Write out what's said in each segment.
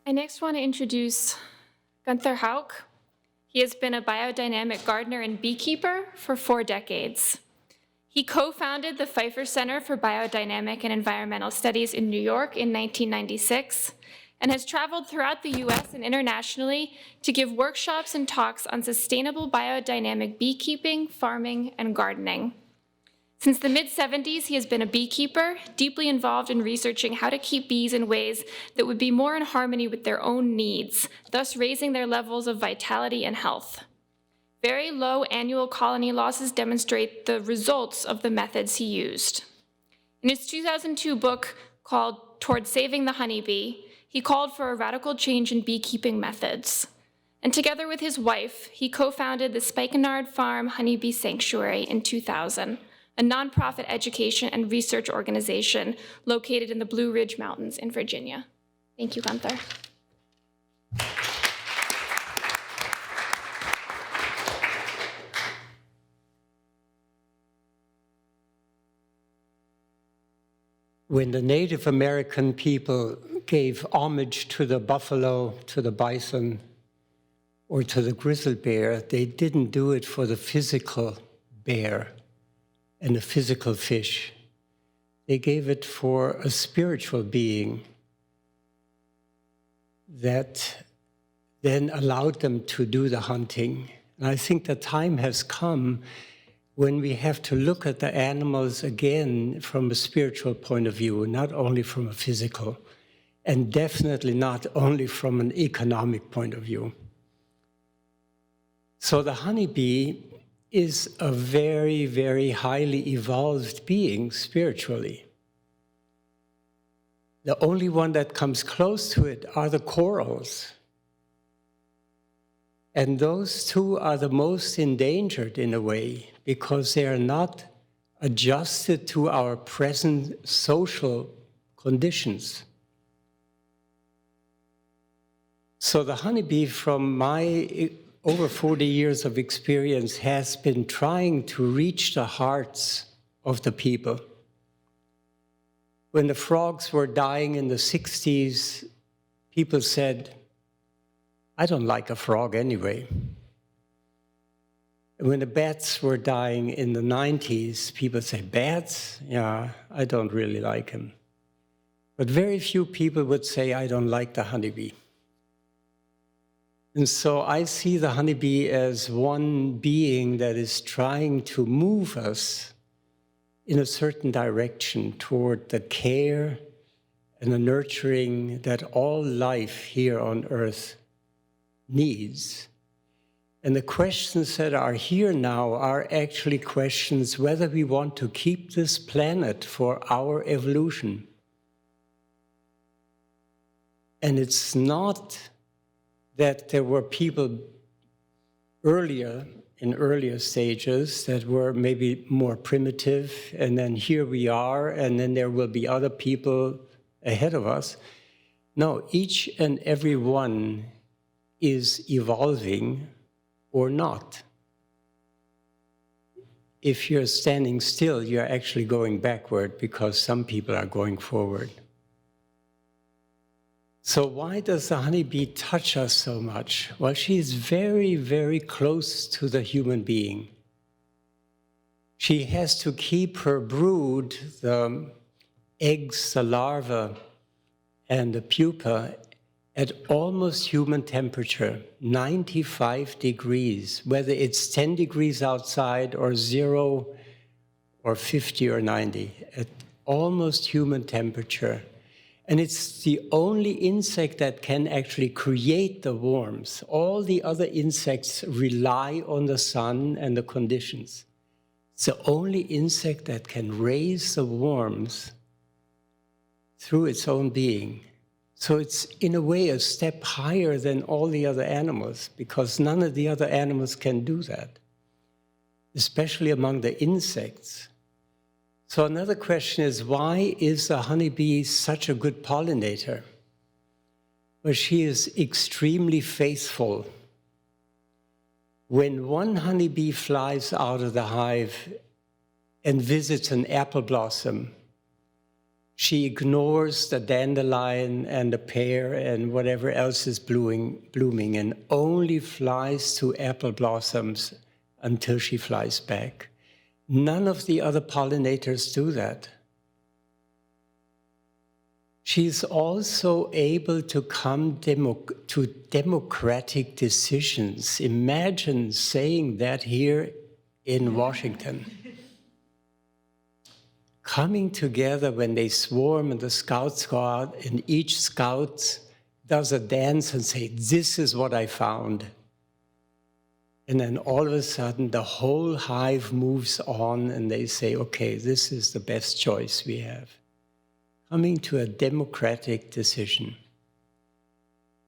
I next want to introduce Gunther Hauk. He has been a biodynamic gardener and beekeeper for 4 decades. He co-founded the Pfeiffer Center for Biodynamic and Environmental Studies in New York in 1996 and has traveled throughout the US and internationally to give workshops and talks on sustainable biodynamic beekeeping, farming, and gardening. Since the mid-70s, he has been a beekeeper, deeply involved in researching how to keep bees in ways that would be more in harmony with their own needs, thus raising their levels of vitality and health. Very low annual colony losses demonstrate the results of the methods he used. In his 2002 book called Toward Saving the Honeybee, he called for a radical change in beekeeping methods. And together with his wife, he co-founded the Spikenard Farm Honeybee Sanctuary in 2000, a nonprofit education and research organization located in the Blue Ridge Mountains in Virginia. Thank you, Gunther. When the Native American people gave homage to the buffalo, to the bison, or to the grizzly bear, they didn't do it for the physical bear and the physical fish. They gave it for a spiritual being that then allowed them to do the hunting. And I think the time has come when we have to look at the animals again from a spiritual point of view, not only from a physical, and definitely not only from an economic point of view. So the honeybee is a very, very highly evolved being spiritually. The only one that comes close to it are the corals. And those two are the most endangered in a way, because they are not adjusted to our present social conditions. So the honeybee, from my over 40 years of experience, has been trying to reach the hearts of the people. When the frogs were dying in the 60s, people said, I don't like a frog anyway. When the bats were dying in the 90s, people say, bats? Yeah, I don't really like him. But very few people would say, I don't like the honeybee. And so I see the honeybee as one being that is trying to move us in a certain direction toward the care and the nurturing that all life here on Earth needs. And the questions that are here now are actually questions whether we want to keep this planet for our evolution. And it's not that there were people earlier, in earlier stages, that were maybe more primitive, and then here we are, and then there will be other people ahead of us. No, each and every one is evolving or not. If you're standing still, you're actually going backward because some people are going forward. So why does the honeybee touch us so much? Well, she is very, very close to the human being. She has to keep her brood, the eggs, the larvae, and the pupa at almost human temperature, 95 degrees, whether it's 10 degrees outside or 0 or 50 or 90, at almost human temperature. And it's the only insect that can actually create the warmth. All the other insects rely on the sun and the conditions. It's the only insect that can raise the warmth through its own being. So it's, in a way, a step higher than all the other animals, because none of the other animals can do that, especially among the insects. So another question is, why is the honeybee such a good pollinator? Well, she is extremely faithful. When one honeybee flies out of the hive and visits an apple blossom, She ignores the dandelion and the pear and whatever else is blooming and only flies to apple blossoms until she flies back. None of the other pollinators do that. She's also able to come to democratic decisions. Imagine saying that here in Washington. Coming together when they swarm and the scouts go out and each scout does a dance and say, this is what I found. And then all of a sudden the whole hive moves on and they say, okay, this is the best choice we have. Coming to a democratic decision.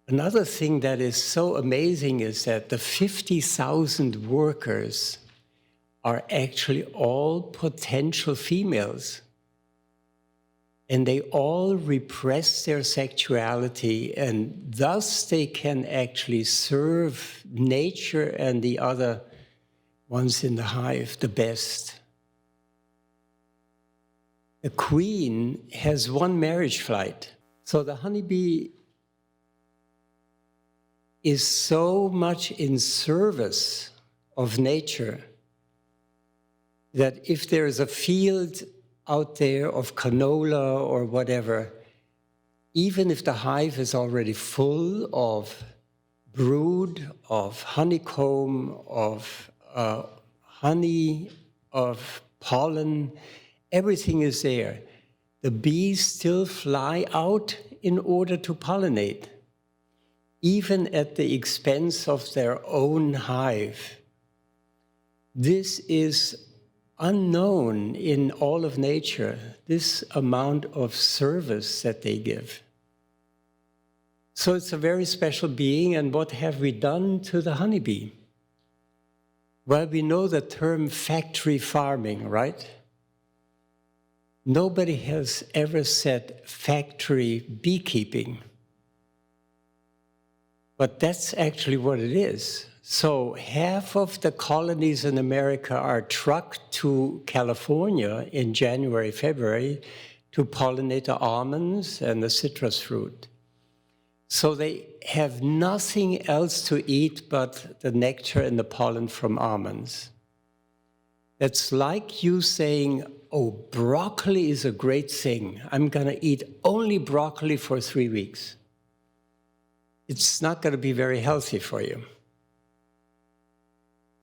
Another thing that is so amazing is that the 50,000 workers are actually all potential females. And they all repress their sexuality, and thus they can actually serve nature and the other ones in the hive the best. The queen has one marriage flight. So the honeybee is so much in service of nature that if there is a field out there of canola or whatever, even if the hive is already full of brood, of honeycomb, of honey, of pollen, everything is there. The bees still fly out in order to pollinate, even at the expense of their own hive. This is unknown in all of nature, this amount of service that they give. So it's a very special being, and what have we done to the honeybee? Well, we know the term factory farming, right? Nobody has ever said factory beekeeping. But that's actually what it is. So half of the colonies in America are trucked to California in January, February to pollinate the almonds and the citrus fruit. So they have nothing else to eat but the nectar and the pollen from almonds. That's like you saying, oh, broccoli is a great thing. I'm going to eat only broccoli for 3 weeks. It's not going to be very healthy for you.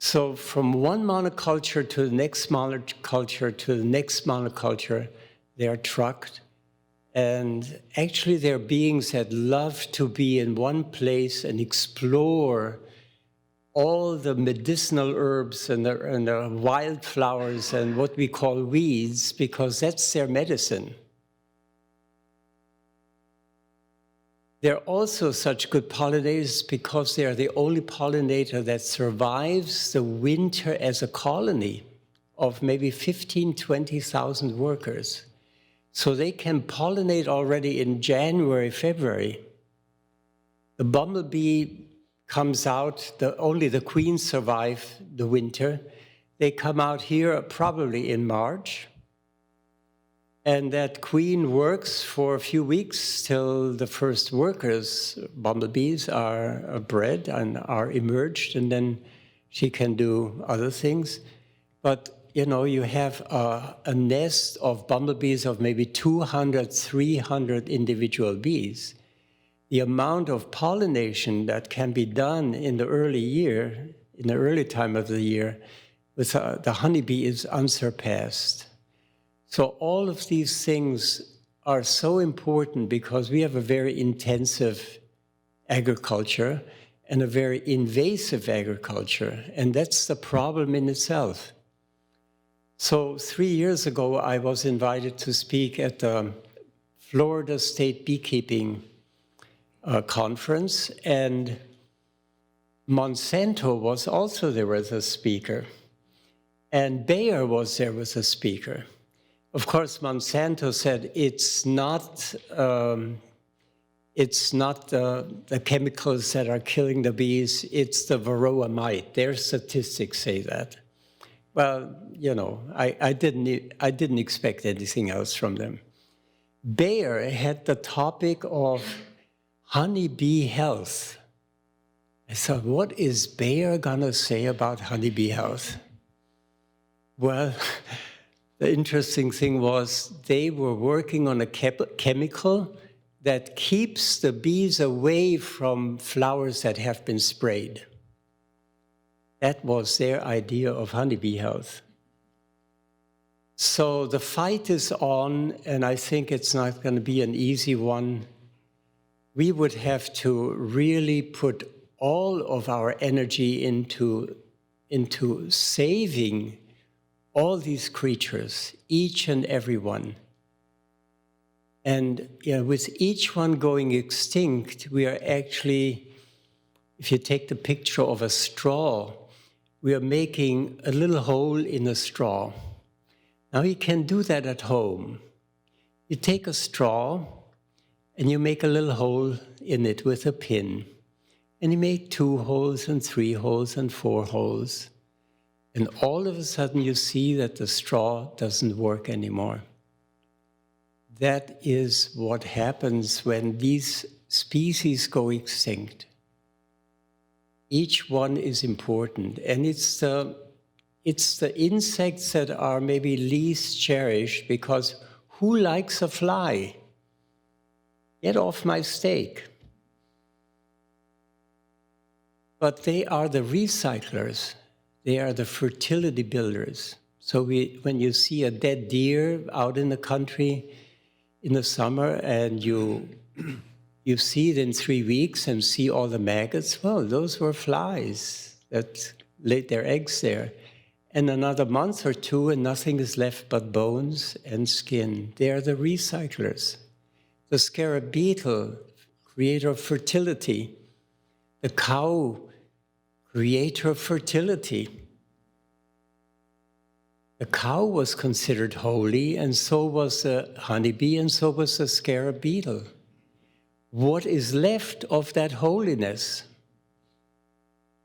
So from one monoculture to the next monoculture to the next monoculture, they are trucked. And actually they're beings that love to be in one place and explore all the medicinal herbs and the wildflowers and what we call weeds, because that's their medicine. They're also such good pollinators because they are the only pollinator that survives the winter as a colony of maybe 15,000, 20,000 workers. So they can pollinate already in January, February. The bumblebee comes out, only the queens survive the winter. They come out here probably in March. And that queen works for a few weeks till the first workers, bumblebees, are bred and are emerged, and then she can do other things. But, you know, you have a nest of bumblebees of maybe 200, 300 individual bees. The amount of pollination that can be done in the early time of the year, with the honeybee is unsurpassed. So all of these things are so important because we have a very intensive agriculture and a very invasive agriculture, and that's the problem in itself. So 3 years ago, I was invited to speak at the Florida State Beekeeping Conference, and Monsanto was also there as a speaker, and Bayer was there as a speaker. Of course, Monsanto said it's not the chemicals that are killing the bees, it's the varroa mite. Their statistics say that. Well, you know, I didn't expect anything else from them. Bayer had the topic of honeybee health. I thought, what is Bayer gonna say about honeybee health? Well, the interesting thing was they were working on a chemical that keeps the bees away from flowers that have been sprayed. That was their idea of honeybee health. So the fight is on, and I think it's not going to be an easy one. We would have to really put all of our energy into saving all these creatures, each and every one. And with each one going extinct, we are actually, if you take the picture of a straw, we are making a little hole in a straw. Now you can do that at home. You take a straw and you make a little hole in it with a pin. And you make 2 holes and 3 holes and 4 holes. And all of a sudden you see that the straw doesn't work anymore. That is what happens when these species go extinct. Each one is important, and it's the insects that are maybe least cherished, because who likes a fly? Get off my steak. But they are the recyclers. They are the fertility builders. So when you see a dead deer out in the country in the summer and you see it in 3 weeks and see all the maggots, well, those were flies that laid their eggs there. And another month or 2 and nothing is left but bones and skin. They are the recyclers. The scarab beetle, creator of fertility. The cow, creator of fertility. The cow was considered holy, and so was the honeybee, and so was the scarab beetle. What is left of that holiness?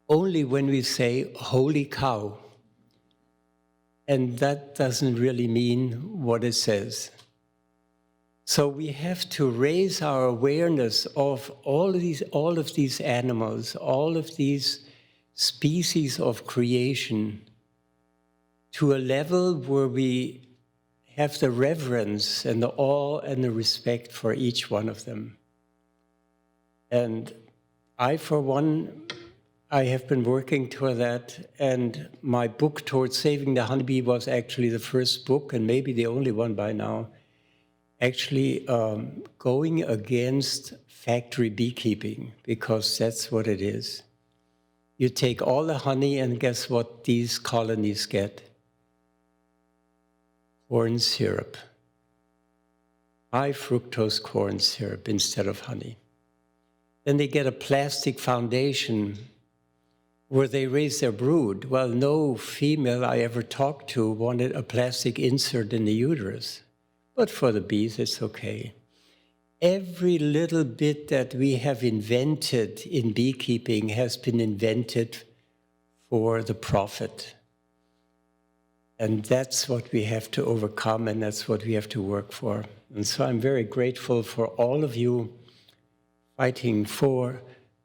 Only when we say, holy cow. And that doesn't really mean what it says. So we have to raise our awareness of all of these animals, all of these species of creation, to a level where we have the reverence and the awe and the respect for each one of them. And I, for one, I have been working toward that, and my book towards saving the honeybee was actually the first book, and maybe the only one by now, actually going against factory beekeeping, because that's what it is. You take all the honey, and guess what these colonies get? Corn syrup. High fructose corn syrup instead of honey. Then they get a plastic foundation where they raise their brood. Well, no female I ever talked to wanted a plastic insert in the uterus. But for the bees, it's okay. Every little bit that we have invented in beekeeping has been invented for the profit. And that's what we have to overcome, and that's what we have to work for. And so I'm very grateful for all of you fighting for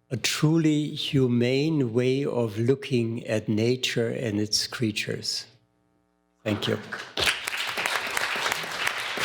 a truly humane way of looking at nature and its creatures. Thank you.